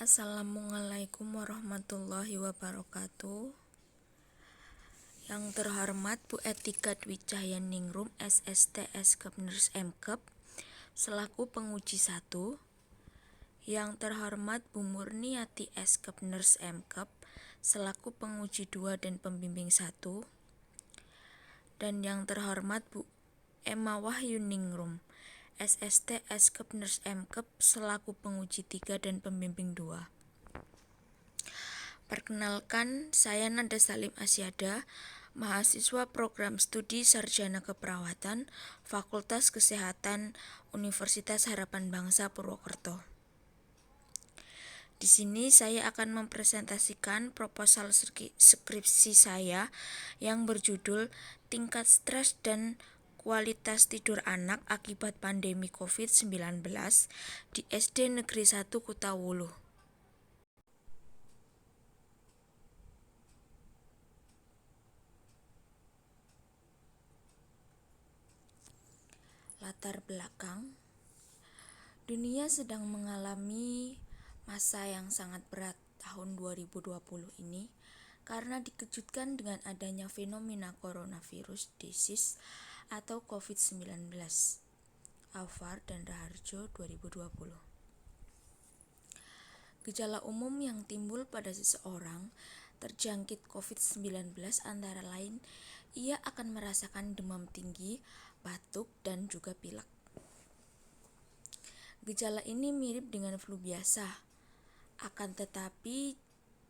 Assalamualaikum warahmatullahi wabarakatuh. Yang terhormat Bu Etika Dwi Cahyaningrum SST Eskep Nurse Mkep selaku penguji 1. Yang terhormat Bu Murniati Eskep Nurse Mkep selaku penguji 2 dan pembimbing 1. Dan yang terhormat Bu Emma Wahyuningrum SST Eskep Nurse Mkep selaku penguji 3 dan pembimbing 2. Perkenalkan, saya Nanda Salim Asyada, mahasiswa program studi Sarjana Keperawatan, Fakultas Kesehatan, Universitas Harapan Bangsa Purwokerto. Di sini saya akan mempresentasikan proposal skripsi saya yang berjudul Tingkat Stres dan Kualitas Tidur Anak Akibat Pandemi COVID-19 di SD Negeri 1 Kutawuluh. Latar belakang, dunia sedang mengalami masa yang sangat berat tahun 2020 ini karena dikejutkan dengan adanya fenomena coronavirus disease atau COVID-19. Alvar dan Raharjo 2020. Gejala umum yang timbul pada seseorang terjangkit COVID-19 antara lain ia akan merasakan demam tinggi, batuk, dan juga pilek. Gejala ini mirip dengan flu biasa. Akan tetapi,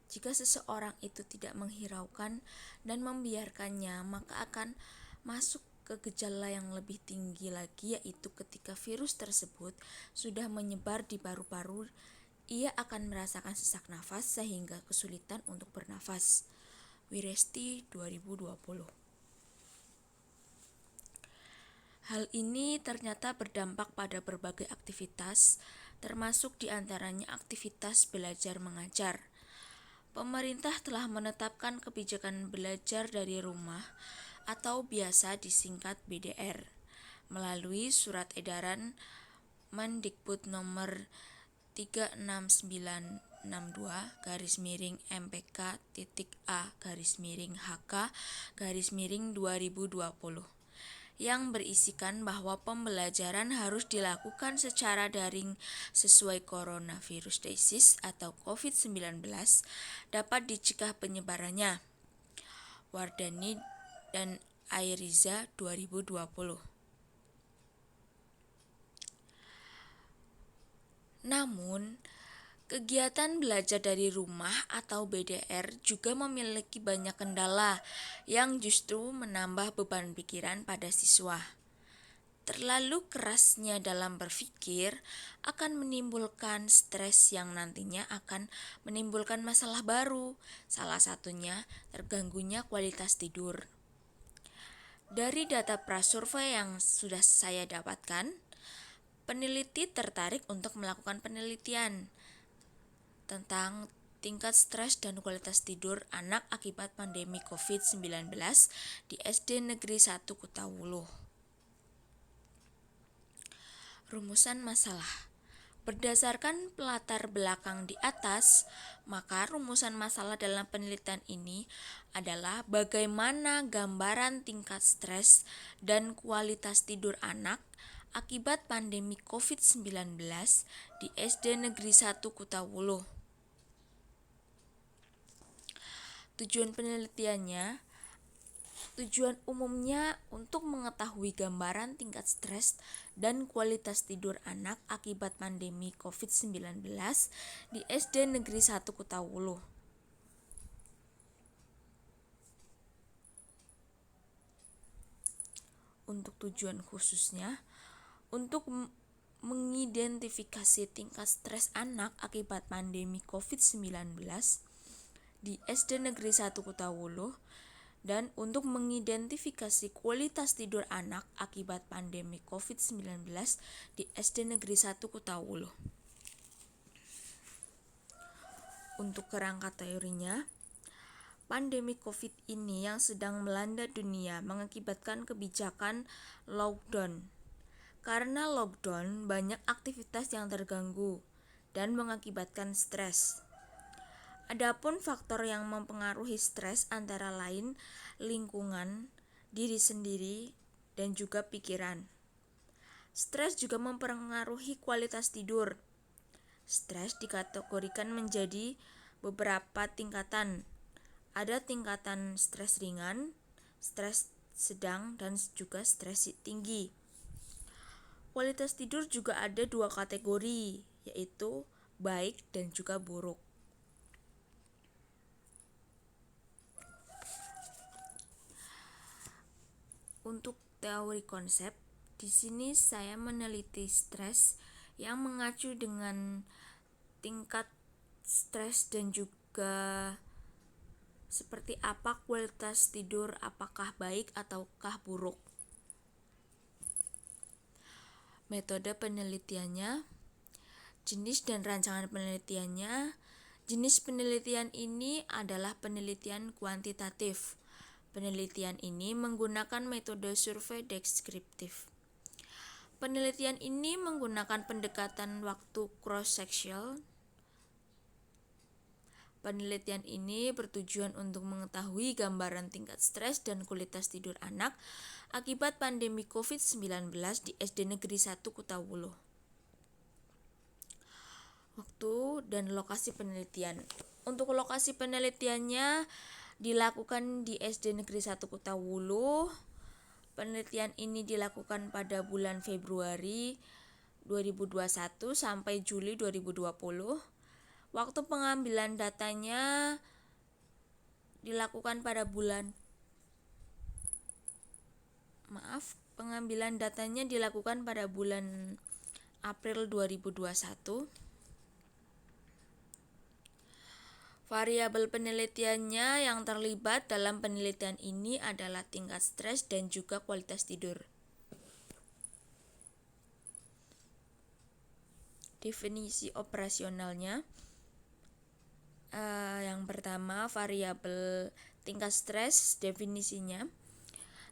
jika seseorang itu tidak menghiraukan dan membiarkannya, maka akan masuk ke gejala yang lebih tinggi lagi, yaitu ketika virus tersebut sudah menyebar di paru-paru, ia akan merasakan sesak nafas sehingga kesulitan untuk bernafas. Wiresti 2020. Hal ini ternyata berdampak pada berbagai aktivitas, termasuk diantaranya aktivitas belajar mengajar. Pemerintah telah menetapkan kebijakan belajar dari rumah atau biasa disingkat BDR melalui surat edaran Mendikbud nomor 36962-A-MPK.A-HK-2020 yang berisikan bahwa pembelajaran harus dilakukan secara daring sesuai coronavirus disease atau COVID-19 dapat dicegah penyebarannya. Wardani dan Airiza 2020. Namun, kegiatan belajar dari rumah atau BDR juga memiliki banyak kendala yang justru menambah beban pikiran pada siswa. Terlalu kerasnya dalam berpikir akan menimbulkan stres yang nantinya akan menimbulkan masalah baru, salah satunya terganggunya kualitas tidur. Dari data prasurvei yang sudah saya dapatkan, peneliti tertarik untuk melakukan penelitian tentang tingkat stres dan kualitas tidur anak akibat pandemi COVID-19 di SD Negeri 1 Kutawuluh. Rumusan masalah. Berdasarkan latar belakang di atas, maka rumusan masalah dalam penelitian ini adalah bagaimana gambaran tingkat stres dan kualitas tidur anak akibat pandemi COVID-19 di SD Negeri 1 Kutawuluh. Tujuan umumnya untuk mengetahui gambaran tingkat stres dan kualitas tidur anak akibat pandemi COVID-19 di SD Negeri 1 Kutawuluh. Untuk tujuan khususnya, untuk mengidentifikasi tingkat stres anak akibat pandemi COVID-19 di SD Negeri 1 Kutawuluh dan untuk mengidentifikasi kualitas tidur anak akibat pandemi COVID-19 di SD Negeri 1 Kutawuluh. Untuk kerangka teorinya, pandemi COVID ini yang sedang melanda dunia mengakibatkan kebijakan lockdown. Karena lockdown, banyak aktivitas yang terganggu. dan mengakibatkan stres. Adapun faktor yang mempengaruhi stres antara lain lingkungan, diri sendiri, dan juga pikiran. Stres juga mempengaruhi kualitas tidur. Stres dikategorikan menjadi beberapa tingkatan. Ada tingkatan stres ringan, stres sedang, dan juga stres tinggi. Kualitas tidur juga ada dua kategori, yaitu baik dan juga buruk. Untuk teori konsep, di sini saya meneliti stres yang mengacu dengan tingkat stres dan juga seperti apa kualitas tidur, apakah baik ataukah buruk. Metode penelitiannya, jenis dan rancangan penelitiannya. Jenis penelitian ini adalah penelitian kuantitatif. Penelitian ini menggunakan metode survei deskriptif. Penelitian ini menggunakan pendekatan waktu cross-sectional. Penelitian ini bertujuan untuk mengetahui gambaran tingkat stres dan kualitas tidur anak akibat pandemi COVID-19 di SD Negeri 1 Kutawuluh. Waktu dan lokasi penelitian. Untuk lokasi penelitiannya dilakukan di SD Negeri 1 Kutawuluh. Penelitian ini dilakukan pada bulan Februari 2021 sampai Juli 2020. Waktu pengambilan datanya dilakukan pada bulan April 2021. Variabel penelitiannya yang terlibat dalam penelitian ini adalah tingkat stres dan juga kualitas tidur. Definisi operasionalnya, yang pertama variabel tingkat stres. Definisinya,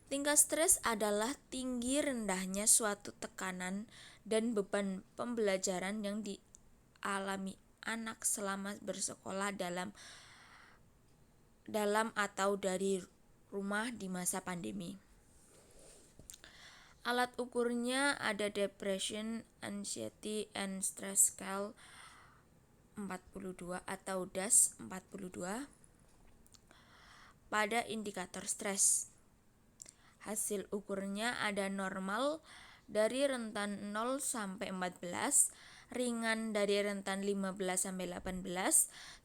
tingkat stres adalah tinggi rendahnya suatu tekanan dan beban pembelajaran yang dialami anak selama bersekolah dalam atau dari rumah di masa pandemi. Alat ukurnya ada Depression, Anxiety, and Stress Scale 42 atau DAS 42 pada indikator stres. Hasil ukurnya ada normal dari rentan 0 sampai 14, ringan dari rentan 15 sampai 18,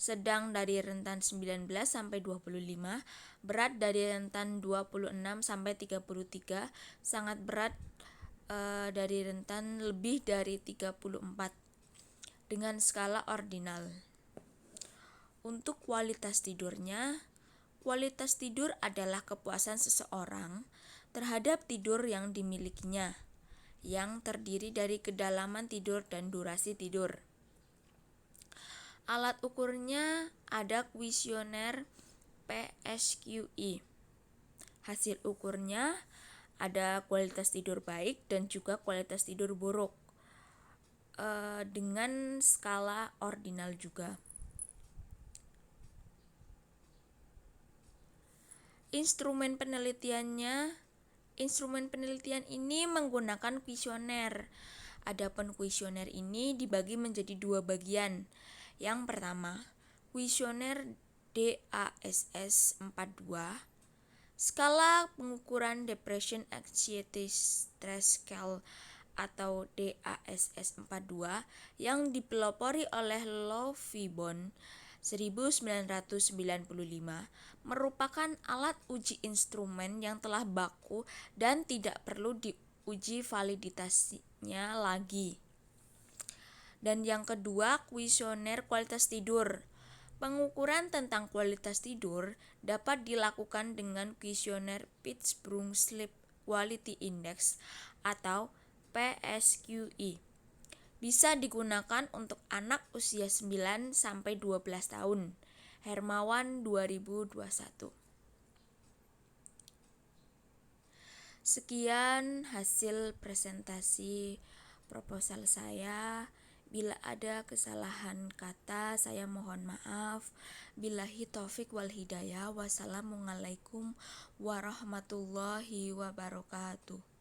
sedang dari rentan 19 sampai 25, berat dari rentan 26 sampai 33, sangat berat dari rentan lebih dari 34 dengan skala ordinal. Untuk kualitas tidurnya, kualitas tidur adalah kepuasan seseorang terhadap tidur yang dimilikinya, yang terdiri dari kedalaman tidur dan durasi tidur. Alat ukurnya ada kuesioner PSQI. Hasil ukurnya ada kualitas tidur baik dan juga kualitas tidur buruk dengan skala ordinal juga. Instrumen penelitian ini menggunakan kuesioner. Adapun kuesioner ini dibagi menjadi dua bagian. Yang pertama, kuesioner DASS 42, skala pengukuran Depression Anxiety Stress Scale atau DASS 42 yang dipelopori oleh Lovibon 1995, merupakan alat uji instrumen yang telah baku dan tidak perlu diuji validitasnya lagi. Dan yang kedua, kuesioner kualitas tidur. Pengukuran tentang kualitas tidur dapat dilakukan dengan kuesioner Pittsburgh Sleep Quality Index atau PSQI. Bisa digunakan untuk anak usia 9 sampai 12 tahun. Hermawan 2021. Sekian hasil presentasi proposal saya. Bila ada kesalahan kata, saya mohon maaf. Billahi taufik wal hidayah. Wassalamualaikum warahmatullahi wabarakatuh.